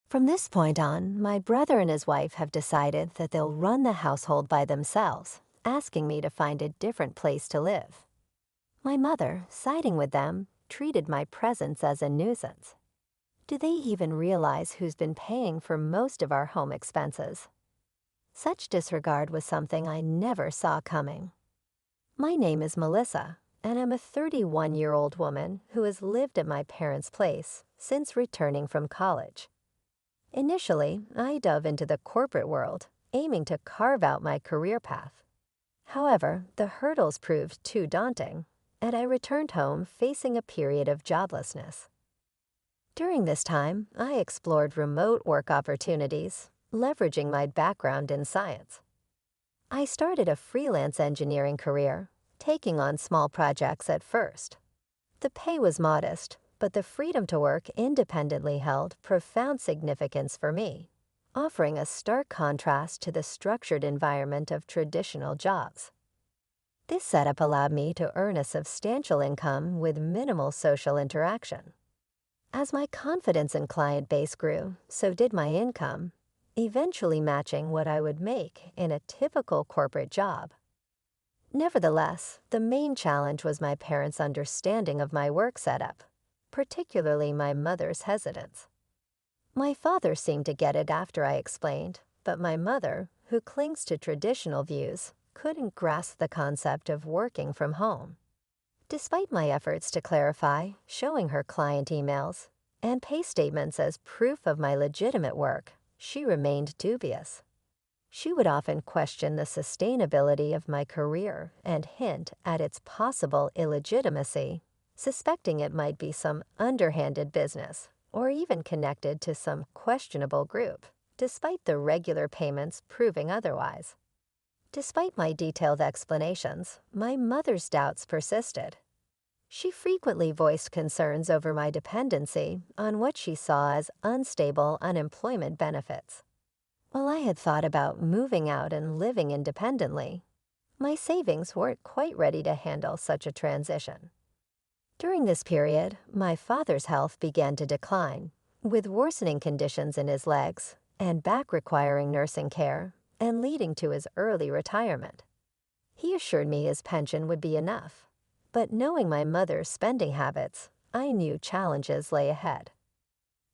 From this point on, my brother and his wife have decided that they'll run the household by themselves, asking me to find a different place to live. My mother, siding with them, treated my presence as a nuisance. Do they even realize who's been paying for most of our home expenses? Such disregard was something I never saw coming. My name is Melissa, and I'm a 31-year-old woman who has lived at my parents' place since returning from college. Initially, I dove into the corporate world, aiming to carve out my career path. However, the hurdles proved too daunting, and I returned home facing a period of joblessness. During this time, I explored remote work opportunities, leveraging my background in science. I started a freelance engineering career, taking on small projects at first. The pay was modest, but the freedom to work independently held profound significance for me, offering a stark contrast to the structured environment of traditional jobs. This setup allowed me to earn a substantial income with minimal social interaction. As my confidence and client base grew, so did my income, eventually matching what I would make in a typical corporate job. Nevertheless, the main challenge was my parents' understanding of my work setup, particularly my mother's hesitance. My father seemed to get it after I explained, but my mother, who clings to traditional views, couldn't grasp the concept of working from home. Despite my efforts to clarify, showing her client emails, and pay statements as proof of my legitimate work, she remained dubious. She would often question the sustainability of my career and hint at its possible illegitimacy, suspecting it might be some underhanded business or even connected to some questionable group, despite the regular payments proving otherwise. Despite my detailed explanations, my mother's doubts persisted. She frequently voiced concerns over my dependency on what she saw as unstable unemployment benefits. While I had thought about moving out and living independently, my savings weren't quite ready to handle such a transition. During this period, my father's health began to decline, with worsening conditions in his legs and back requiring nursing care and leading to his early retirement. He assured me his pension would be enough, but knowing my mother's spending habits, I knew challenges lay ahead.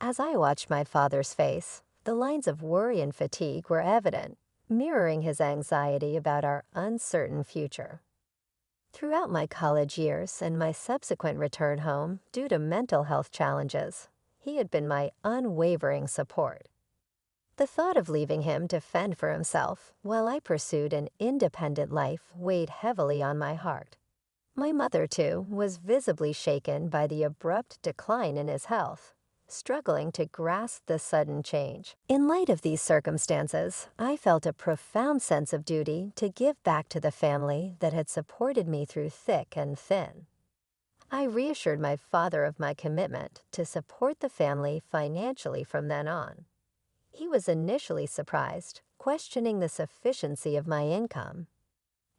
As I watched my father's face, the lines of worry and fatigue were evident, mirroring his anxiety about our uncertain future. Throughout my college years and my subsequent return home due to mental health challenges, he had been my unwavering support. The thought of leaving him to fend for himself while I pursued an independent life weighed heavily on my heart. My mother, too, was visibly shaken by the abrupt decline in his health, struggling to grasp the sudden change. In light of these circumstances, I felt a profound sense of duty to give back to the family that had supported me through thick and thin. I reassured my father of my commitment to support the family financially from then on. He was initially surprised, questioning the sufficiency of my income.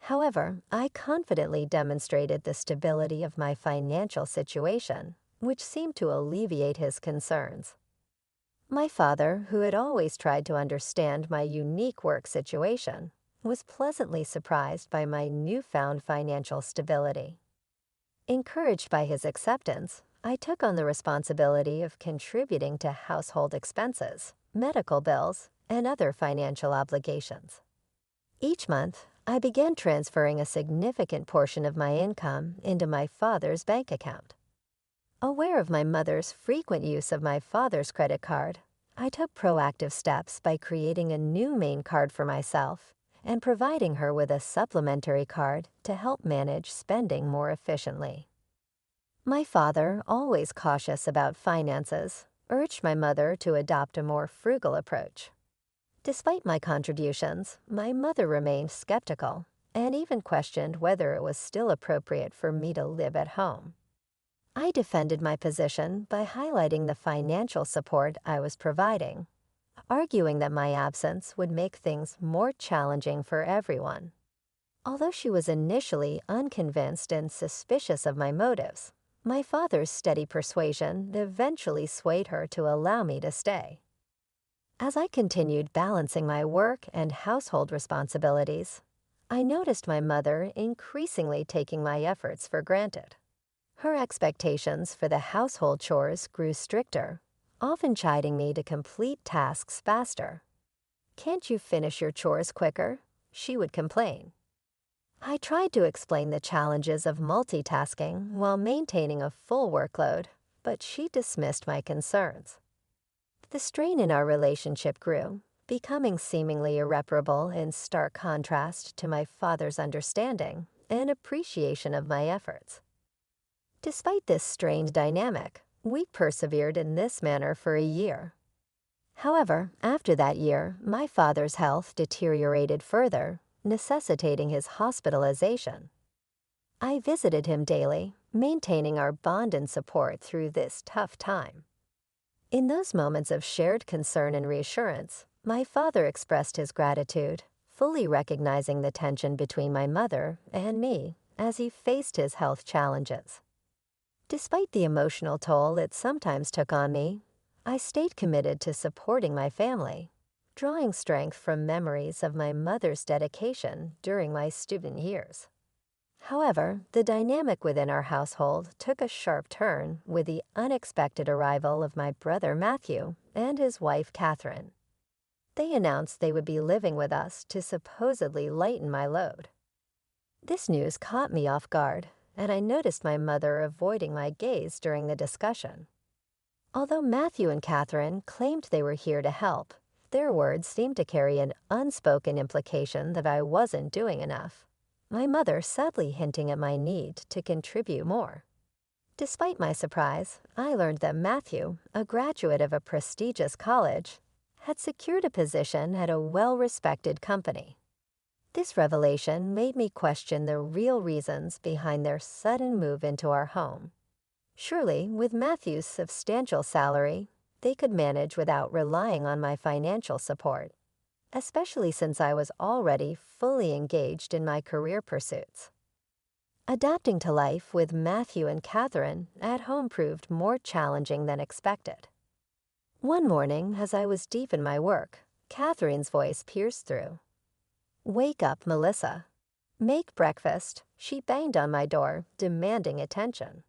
However, I confidently demonstrated the stability of my financial situation, which seemed to alleviate his concerns. My father, who had always tried to understand my unique work situation, was pleasantly surprised by my newfound financial stability. Encouraged by his acceptance, I took on the responsibility of contributing to household expenses, medical bills, and other financial obligations. Each month, I began transferring a significant portion of my income into my father's bank account. Aware of my mother's frequent use of my father's credit card, I took proactive steps by creating a new main card for myself and providing her with a supplementary card to help manage spending more efficiently. My father, always cautious about finances, urged my mother to adopt a more frugal approach. Despite my contributions, my mother remained skeptical and even questioned whether it was still appropriate for me to live at home. I defended my position by highlighting the financial support I was providing, arguing that my absence would make things more challenging for everyone. Although she was initially unconvinced and suspicious of my motives, my father's steady persuasion eventually swayed her to allow me to stay. As I continued balancing my work and household responsibilities, I noticed my mother increasingly taking my efforts for granted. Her expectations for the household chores grew stricter, often chiding me to complete tasks faster. "Can't you finish your chores quicker?" she would complain. I tried to explain the challenges of multitasking while maintaining a full workload, but she dismissed my concerns. The strain in our relationship grew, becoming seemingly irreparable in stark contrast to my father's understanding and appreciation of my efforts. Despite this strained dynamic, we persevered in this manner for a year. However, after that year, my father's health deteriorated further, necessitating his hospitalization. I visited him daily, maintaining our bond and support through this tough time. In those moments of shared concern and reassurance, my father expressed his gratitude, fully recognizing the tension between my mother and me as he faced his health challenges. Despite the emotional toll it sometimes took on me, I stayed committed to supporting my family, drawing strength from memories of my mother's dedication during my student years. However, the dynamic within our household took a sharp turn with the unexpected arrival of my brother Matthew and his wife Catherine. They announced they would be living with us to supposedly lighten my load. This news caught me off guard, and I noticed my mother avoiding my gaze during the discussion. Although Matthew and Catherine claimed they were here to help, their words seemed to carry an unspoken implication that I wasn't doing enough, my mother subtly hinting at my need to contribute more. Despite my surprise, I learned that Matthew, a graduate of a prestigious college, had secured a position at a well-respected company. This revelation made me question the real reasons behind their sudden move into our home. Surely, with Matthew's substantial salary, they could manage without relying on my financial support, especially since I was already fully engaged in my career pursuits. Adapting to life with Matthew and Catherine at home proved more challenging than expected. One morning, as I was deep in my work, Catherine's voice pierced through. "Wake up, Melissa. Make breakfast." She banged on my door, demanding attention.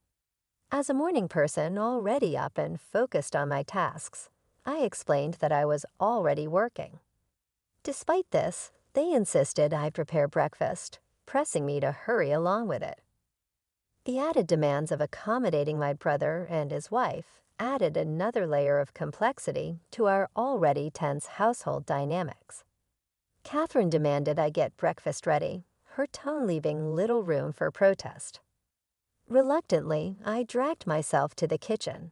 As a morning person already up and focused on my tasks, I explained that I was already working. Despite this, they insisted I prepare breakfast, pressing me to hurry along with it. The added demands of accommodating my brother and his wife added another layer of complexity to our already tense household dynamics. Catherine demanded I get breakfast ready, her tone leaving little room for protest. Reluctantly, I dragged myself to the kitchen.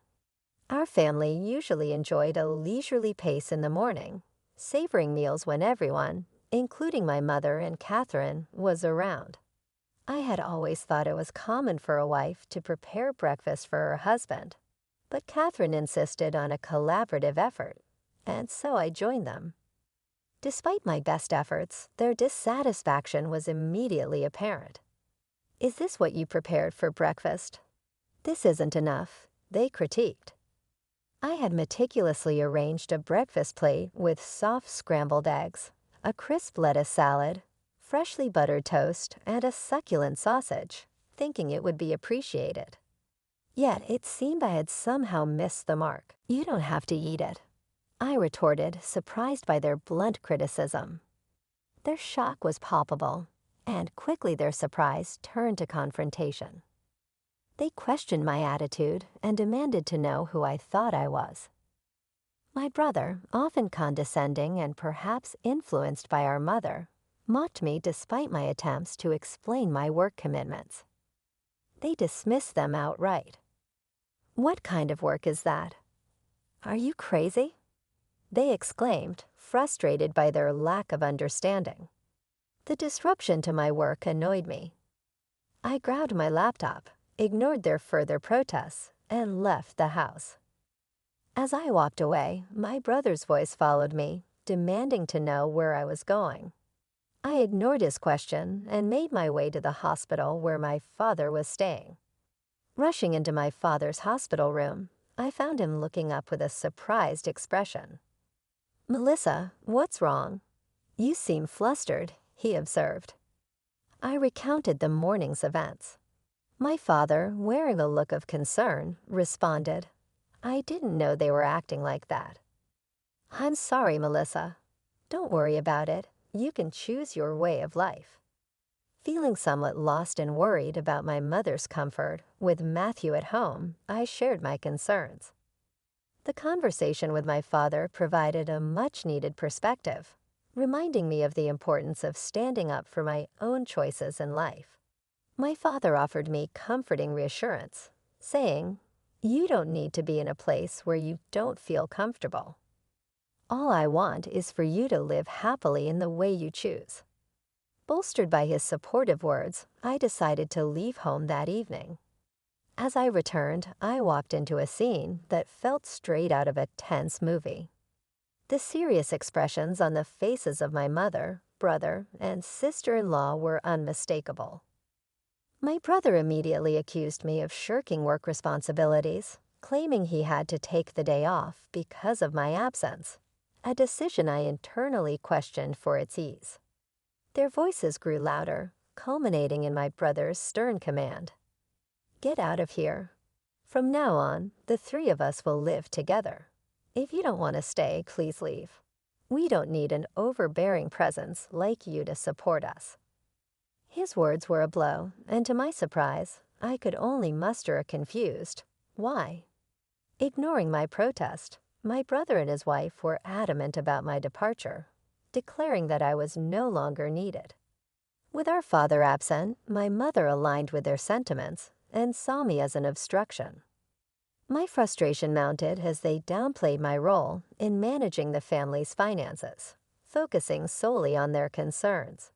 Our family usually enjoyed a leisurely pace in the morning, savoring meals when everyone, including my mother and Catherine, was around. I had always thought it was common for a wife to prepare breakfast for her husband, but Catherine insisted on a collaborative effort, and so I joined them. Despite my best efforts, their dissatisfaction was immediately apparent. "Is this what you prepared for breakfast?" "This isn't enough," they critiqued. I had meticulously arranged a breakfast plate with soft scrambled eggs, a crisp lettuce salad, freshly buttered toast, and a succulent sausage, thinking it would be appreciated. Yet it seemed I had somehow missed the mark. "You don't have to eat it," I retorted, surprised by their blunt criticism. Their shock was palpable, and quickly their surprise turned to confrontation. They questioned my attitude and demanded to know who I thought I was. My brother, often condescending and perhaps influenced by our mother, mocked me despite my attempts to explain my work commitments. They dismissed them outright. "What kind of work is that? Are you crazy?" they exclaimed, frustrated by their lack of understanding. The disruption to my work annoyed me. I grabbed my laptop, ignored their further protests, and left the house. As I walked away, my brother's voice followed me, demanding to know where I was going. I ignored his question and made my way to the hospital where my father was staying. Rushing into my father's hospital room, I found him looking up with a surprised expression. "Melissa, what's wrong? You seem flustered," he observed. I recounted the morning's events. My father, wearing a look of concern, responded, "I didn't know they were acting like that." "I'm sorry, Melissa. Don't worry about it. You can choose your way of life." Feeling somewhat lost and worried about my mother's comfort, with Matthew at home, I shared my concerns. The conversation with my father provided a much-needed perspective, reminding me of the importance of standing up for my own choices in life. My father offered me comforting reassurance, saying, "You don't need to be in a place where you don't feel comfortable. All I want is for you to live happily in the way you choose." Bolstered by his supportive words, I decided to leave home that evening. As I returned, I walked into a scene that felt straight out of a tense movie. The serious expressions on the faces of my mother, brother, and sister-in-law were unmistakable. My brother immediately accused me of shirking work responsibilities, claiming he had to take the day off because of my absence, a decision I internally questioned for its ease. Their voices grew louder, culminating in my brother's stern command, "Get out of here. From now on, the three of us will live together. If you don't want to stay, please leave. We don't need an overbearing presence like you to support us." His words were a blow, and to my surprise, I could only muster a confused, "Why?" Ignoring my protest, my brother and his wife were adamant about my departure, declaring that I was no longer needed. With our father absent, my mother aligned with their sentiments and saw me as an obstruction. My frustration mounted as they downplayed my role in managing the family's finances, focusing solely on their concerns.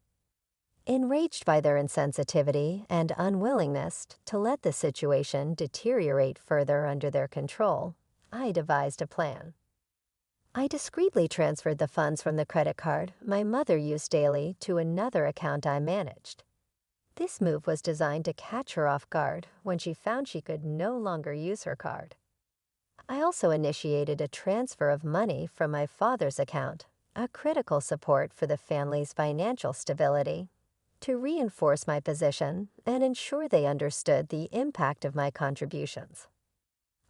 Enraged by their insensitivity and unwillingness to let the situation deteriorate further under their control, I devised a plan. I discreetly transferred the funds from the credit card my mother used daily to another account I managed. This move was designed to catch her off guard when she found she could no longer use her card. I also initiated a transfer of money from my father's account, a critical support for the family's financial stability, to reinforce my position and ensure they understood the impact of my contributions.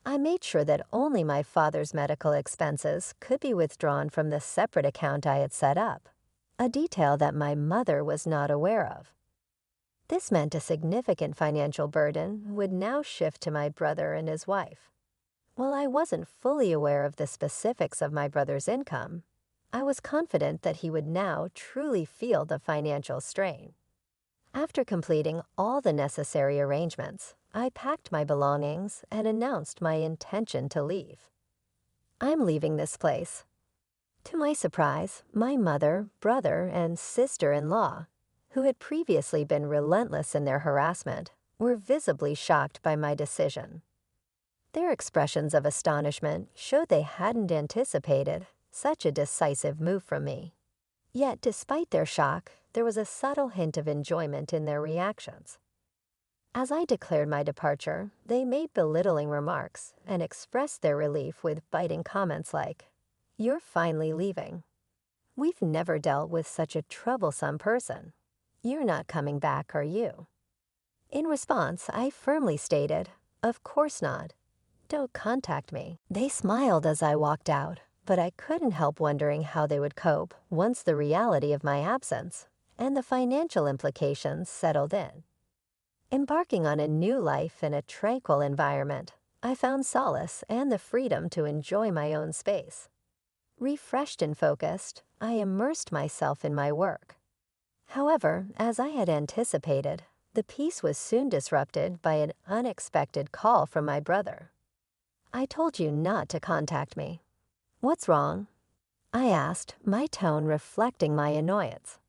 I made sure that only my father's medical expenses could be withdrawn from the separate account I had set up, a detail that my mother was not aware of. This meant a significant financial burden would now shift to my brother and his wife. While I wasn't fully aware of the specifics of my brother's income, I was confident that he would now truly feel the financial strain. After completing all the necessary arrangements, I packed my belongings and announced my intention to leave. "I'm leaving this place." To my surprise, my mother, brother, and sister-in-law, who had previously been relentless in their harassment, were visibly shocked by my decision. Their expressions of astonishment showed they hadn't anticipated such a decisive move from me. Yet, despite their shock, there was a subtle hint of enjoyment in their reactions. As I declared my departure, they made belittling remarks and expressed their relief with biting comments like, "You're finally leaving. We've never dealt with such a troublesome person. You're not coming back, are you?" In response, I firmly stated, "Of course not. Don't contact me." They smiled as I walked out, but I couldn't help wondering how they would cope once the reality of my absence and the financial implications settled in. Embarking on a new life in a tranquil environment, I found solace and the freedom to enjoy my own space. Refreshed and focused, I immersed myself in my work. However, as I had anticipated, the peace was soon disrupted by an unexpected call from my brother. "I told you not to contact me." "What's wrong?" I asked, my tone reflecting my annoyance.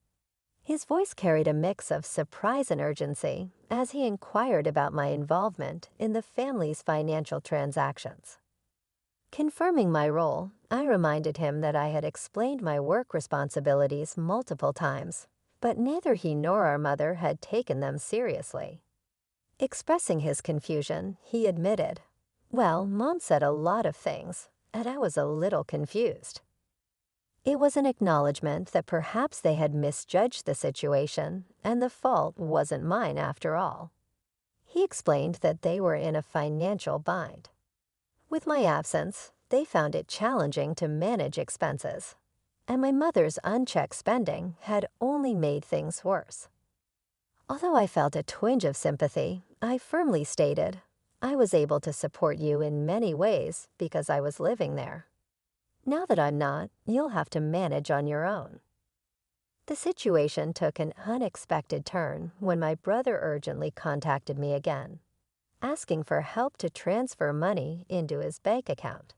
His voice carried a mix of surprise and urgency as he inquired about my involvement in the family's financial transactions. Confirming my role, I reminded him that I had explained my work responsibilities multiple times, but neither he nor our mother had taken them seriously. Expressing his confusion, he admitted, "Well, Mom said a lot of things, and I was a little confused." It was an acknowledgement that perhaps they had misjudged the situation and the fault wasn't mine after all. He explained that they were in a financial bind. With my absence, they found it challenging to manage expenses, and my mother's unchecked spending had only made things worse. Although I felt a twinge of sympathy, I firmly stated, I was able to support you in many ways because I was living there. Now that I'm not, you'll have to manage on your own. The situation took an unexpected turn when my brother urgently contacted me again, asking for help to transfer money into his bank account.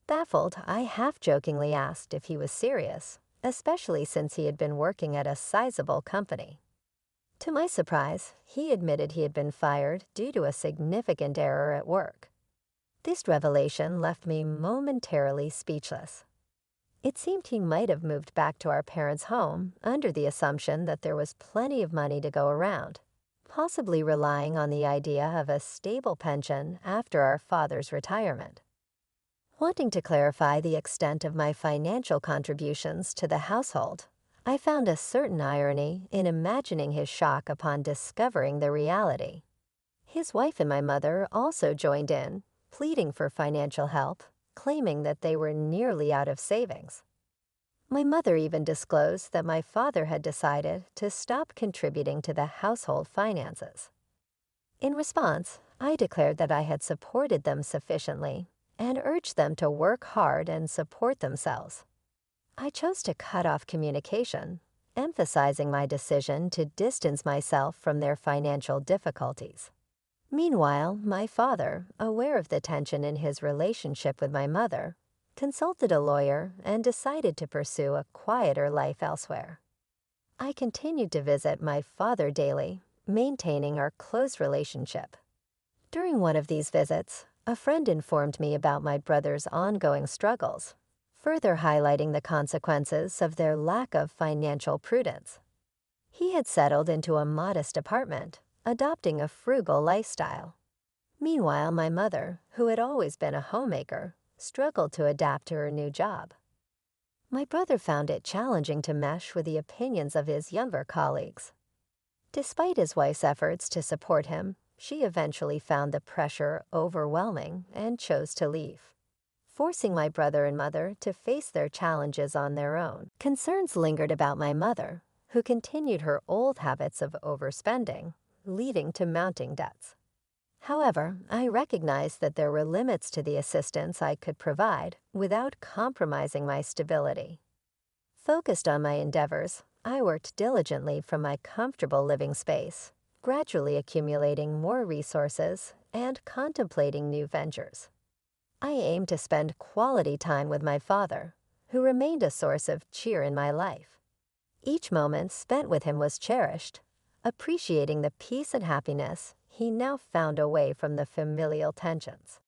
Baffled, I half-jokingly asked if he was serious, especially since he had been working at a sizable company. To my surprise, he admitted he had been fired due to a significant error at work. This revelation left me momentarily speechless. It seemed he might have moved back to our parents' home under the assumption that there was plenty of money to go around, possibly relying on the idea of a stable pension after our father's retirement. Wanting to clarify the extent of my financial contributions to the household, I found a certain irony in imagining his shock upon discovering the reality. His wife and my mother also joined in, pleading for financial help, claiming that they were nearly out of savings. My mother even disclosed that my father had decided to stop contributing to the household finances. In response, I declared that I had supported them sufficiently and urged them to work hard and support themselves. I chose to cut off communication, emphasizing my decision to distance myself from their financial difficulties. Meanwhile, my father, aware of the tension in his relationship with my mother, consulted a lawyer and decided to pursue a quieter life elsewhere. I continued to visit my father daily, maintaining our close relationship. During one of these visits, a friend informed me about my brother's ongoing struggles, further highlighting the consequences of their lack of financial prudence. He had settled into a modest apartment, adopting a frugal lifestyle. Meanwhile, my mother, who had always been a homemaker, struggled to adapt to her new job. My brother found it challenging to mesh with the opinions of his younger colleagues. Despite his wife's efforts to support him, she eventually found the pressure overwhelming and chose to leave, forcing my brother and mother to face their challenges on their own. Concerns lingered about my mother, who continued her old habits of overspending, leading to mounting debts. However, I recognized that there were limits to the assistance I could provide without compromising my stability. Focused on my endeavors, I worked diligently from my comfortable living space, gradually accumulating more resources and contemplating new ventures. I aimed to spend quality time with my father, who remained a source of cheer in my life. Each moment spent with him was cherished, appreciating the peace and happiness he now found away from the familial tensions.